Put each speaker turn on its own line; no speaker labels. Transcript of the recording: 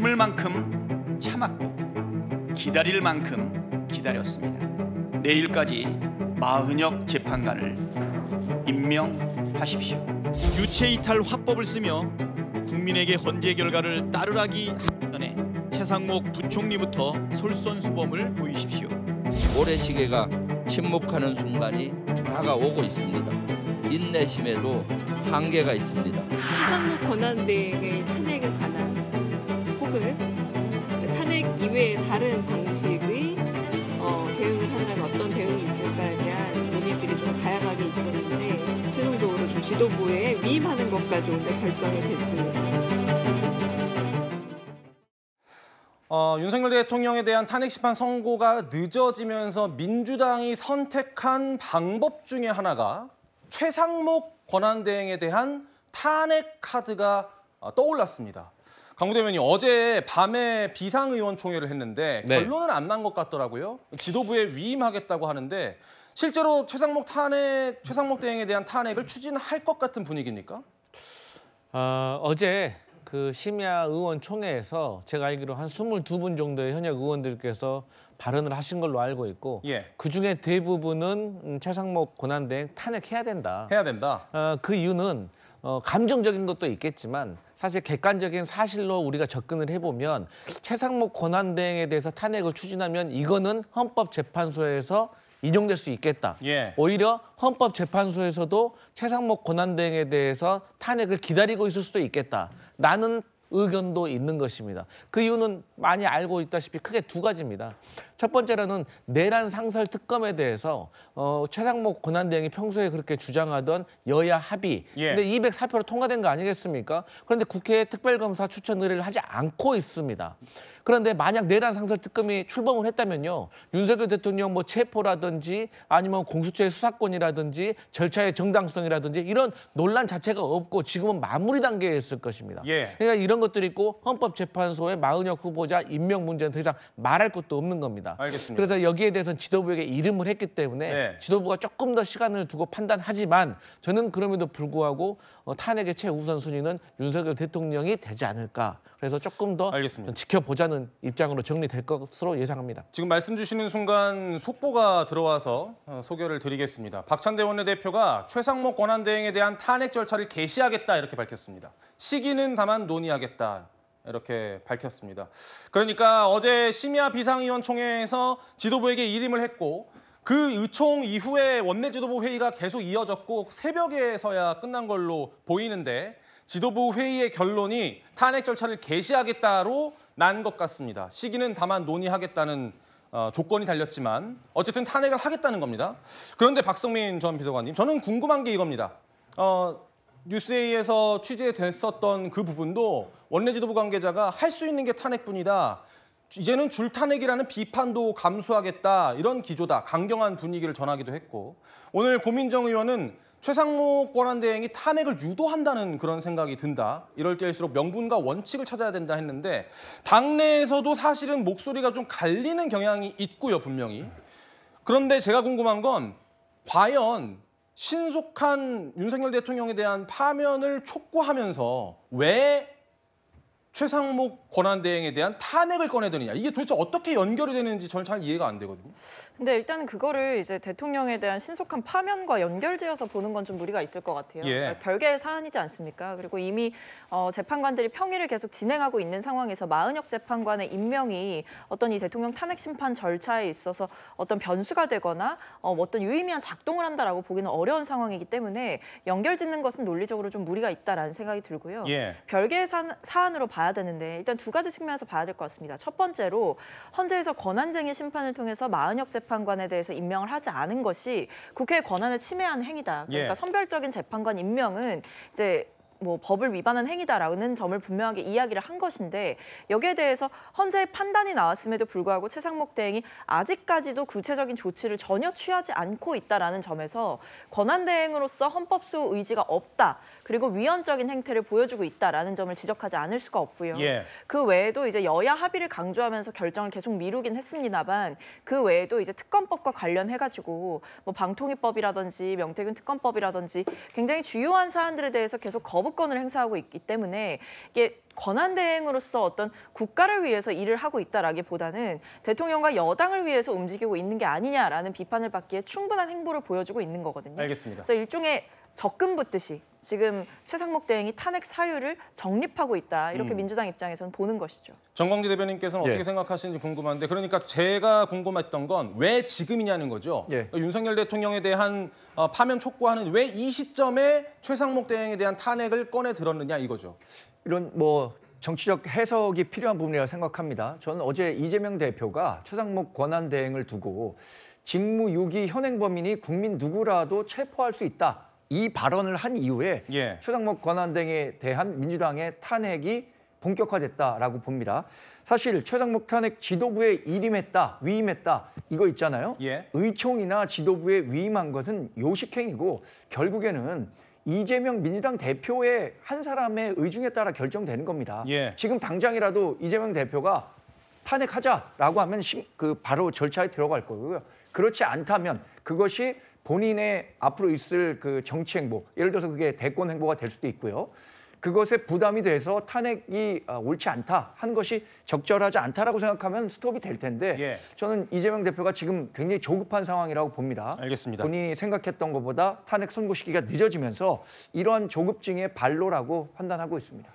참을 만큼 참았고 기다릴 만큼 기다렸습니다. 내일까지 마은혁 재판관을 임명하십시오.
유체이탈 화법을 쓰며 국민에게 헌재 결과를 따르라기 하기 전에 최상목 부총리부터 솔선수범을 보이십시오.
모래시계가 침묵하는 순간이 다가오고 있습니다. 인내심에도 한계가 있습니다.
최상목 권한대행의 탄핵에 관한 혹은 탄핵 이외의 다른 방식의 대응을 한다면 어떤 대응이 있을까에 대한 논의들이 좀 다양하게 있었는데 최종적으로 좀 지도부에 위임하는 것까지 오늘 결정이 됐습니다.
윤석열 대통령에 대한 탄핵 심판 선고가 늦어지면서 민주당이 선택한 방법 중에 하나가 최상목 권한대행에 대한 탄핵 카드가 떠올랐습니다. 강부대 의원이 어제 밤에 비상의원총회를 했는데 결론은 안 난 것 같더라고요. 지도부에 위임하겠다고 하는데 실제로 최상목 대행에 대한 탄핵을 추진할 것 같은 분위기입니까?
어제 그 심야 의원총회에서 제가 알기로 한 22분 정도의 현역 의원들께서 발언을 하신 걸로 알고 있고 그중에 대부분은 최상목 권한대행 탄핵해야 된다.
해야 된다.
그 이유는 감정적인 것도 있겠지만 사실 객관적인 사실로 우리가 접근을 해보면 최상목 권한대행에 대해서 탄핵을 추진하면 이거는 헌법재판소에서 인용될 수 있겠다. 오히려 헌법재판소에서도 최상목 권한대행에 대해서 탄핵을 기다리고 있을 수도 있겠다라는 의견도 있는 것입니다. 그 이유는 많이 알고 있다시피 크게 두 가지입니다. 첫 번째로는 내란 상설 특검에 대해서 최상목 권한대행이 평소에 그렇게 주장하던 여야 합의. 근데 204표로 통과된 거 아니겠습니까? 그런데 국회에 특별검사 추천 의뢰를 하지 않고 있습니다. 그런데 만약 내란 상설 특검이 출범을 했다면요. 윤석열 대통령 뭐 체포라든지 아니면 공수처의 수사권이라든지 절차의 정당성이라든지 이런 논란 자체가 없고 지금은 마무리 단계에 있을 것입니다. 그러니까 이런 것들이 있고 헌법재판소의 마은혁 후보자 임명 문제는 더 이상 말할 것도 없는 겁니다.
알겠습니다.
그래서 여기에 대해서는 지도부에게 이름을 했기 때문에 지도부가 조금 더 시간을 두고 판단하지만 저는 그럼에도 불구하고 탄핵의 최우선 순위는 윤석열 대통령이 되지 않을까. 그래서 조금 더 지켜보자는 입장으로 정리될 것으로 예상합니다.
지금 말씀 주시는 순간 속보가 들어와서 소개를 드리겠습니다. 박찬대 원내대표가 최상목 권한대행에 대한 탄핵 절차를 개시하겠다 이렇게 밝혔습니다. 시기는 다만 논의하겠다. 이렇게 밝혔습니다. 그러니까 어제 심야 비상의원총회에서 지도부에게 이름을 했고 그 의총 이후에 원내 지도부 회의가 계속 이어졌고 새벽에서야 끝난 걸로 보이는데 지도부 회의의 결론이 탄핵 절차를 개시하겠다로 난 것 같습니다. 시기는 다만 논의하겠다는 조건이 달렸지만 어쨌든 탄핵을 하겠다는 겁니다. 그런데 박성민 전 비서관님, 저는 궁금한 게 이겁니다. 뉴스에이에서 취재됐었던 그 부분도 원내 지도부 관계자가 할 수 있는 게 탄핵뿐이다. 이제는 줄탄핵이라는 비판도 감수하겠다. 이런 기조다. 강경한 분위기를 전하기도 했고 오늘 고민정 의원은 최상목 권한대행이 탄핵을 유도한다는 그런 생각이 든다. 이럴 때일수록 명분과 원칙을 찾아야 된다 했는데 당내에서도 사실은 목소리가 좀 갈리는 경향이 있고요. 분명히. 그런데 제가 궁금한 건 과연 신속한 윤석열 대통령에 대한 파면을 촉구하면서 왜 최상목 권한대행에 대한 탄핵을 꺼내드느냐. 이게 도대체 어떻게 연결이 되는지 저는 잘 이해가 안 되거든요.
근데 일단 그거를 이제 대통령에 대한 신속한 파면과 연결지어서 보는 건 좀 무리가 있을 것 같아요. 별개의 사안이지 않습니까? 그리고 이미 재판관들이 평의를 계속 진행하고 있는 상황에서 마은혁 재판관의 임명이 어떤 이 대통령 탄핵 심판 절차에 있어서 어떤 변수가 되거나 어떤 유의미한 작동을 한다라고 보기는 어려운 상황이기 때문에 연결짓는 것은 논리적으로 좀 무리가 있다라는 생각이 들고요. 별개의 사안으로 봐야 되는데 일단 두 가지 측면에서 봐야 될 것 같습니다. 첫 번째로 헌재에서 권한쟁의 심판을 통해서 마은혁 재판관에 대해서 임명을 하지 않은 것이 국회의 권한을 침해한 행위다. 그러니까 선별적인 재판관 임명은 이제 뭐 법을 위반한 행위다라는 점을 분명하게 이야기를 한 것인데 여기에 대해서 헌재의 판단이 나왔음에도 불구하고 최상목 대행이 아직까지도 구체적인 조치를 전혀 취하지 않고 있다라는 점에서 권한대행으로서 헌법수 의지가 없다. 그리고 위헌적인 행태를 보여주고 있다라는 점을 지적하지 않을 수가 없고요. 그 외에도 이제 여야 합의를 강조하면서 결정을 계속 미루긴 했습니다만 그 외에도 이제 특검법과 관련해가지고 뭐 방통위법이라든지 명태균 특검법이라든지 굉장히 주요한 사안들에 대해서 계속 거부 거부권을 행사하고 있기 때문에 이게 권한대행으로서 어떤 국가를 위해서 일을 하고 있다라기보다는 대통령과 여당을 위해서 움직이고 있는 게 아니냐라는 비판을 받기에 충분한 행보를 보여주고 있는 거거든요.
알겠습니다.
그래서 일종의 적금 붙듯이 지금 최상목 대행이 탄핵 사유를 정립하고 있다. 이렇게 민주당 입장에서는 보는 것이죠.
정광재 대변인께서는 어떻게 생각하시는지 궁금한데 그러니까 제가 궁금했던 건 왜 지금이냐는 거죠. 그러니까 윤석열 대통령에 대한 파면 촉구하는 왜 이 시점에 최상목 대행에 대한 탄핵을 꺼내 들었느냐 이거죠.
이런 정치적 해석이 필요한 부분이라고 생각합니다. 저는 어제 이재명 대표가 최상목 권한대행을 두고 직무유기 현행범인이 국민 누구라도 체포할 수 있다. 이 발언을 한 이후에 최상목 권한대행에 대한 민주당의 탄핵이 본격화됐다라고 봅니다. 사실 최상목 탄핵 지도부에 위임했다 이거 있잖아요. 의총이나 지도부에 위임한 것은 요식행위고 결국에는 이재명 민주당 대표의 한 사람의 의중에 따라 결정되는 겁니다. 지금 당장이라도 이재명 대표가 탄핵하자라고 하면 바로 절차에 들어갈 거고요. 그렇지 않다면 그것이 본인의 앞으로 있을 그 정치 행보, 예를 들어서 그게 대권 행보가 될 수도 있고요. 그것에 부담이 돼서 탄핵이 옳지 않다 한 것이 적절하지 않다라고 생각하면 스톱이 될 텐데 저는 이재명 대표가 지금 굉장히 조급한 상황이라고 봅니다.
알겠습니다.
본인이 생각했던 것보다 탄핵 선고 시기가 늦어지면서 이러한 조급증의 발로라고 판단하고 있습니다.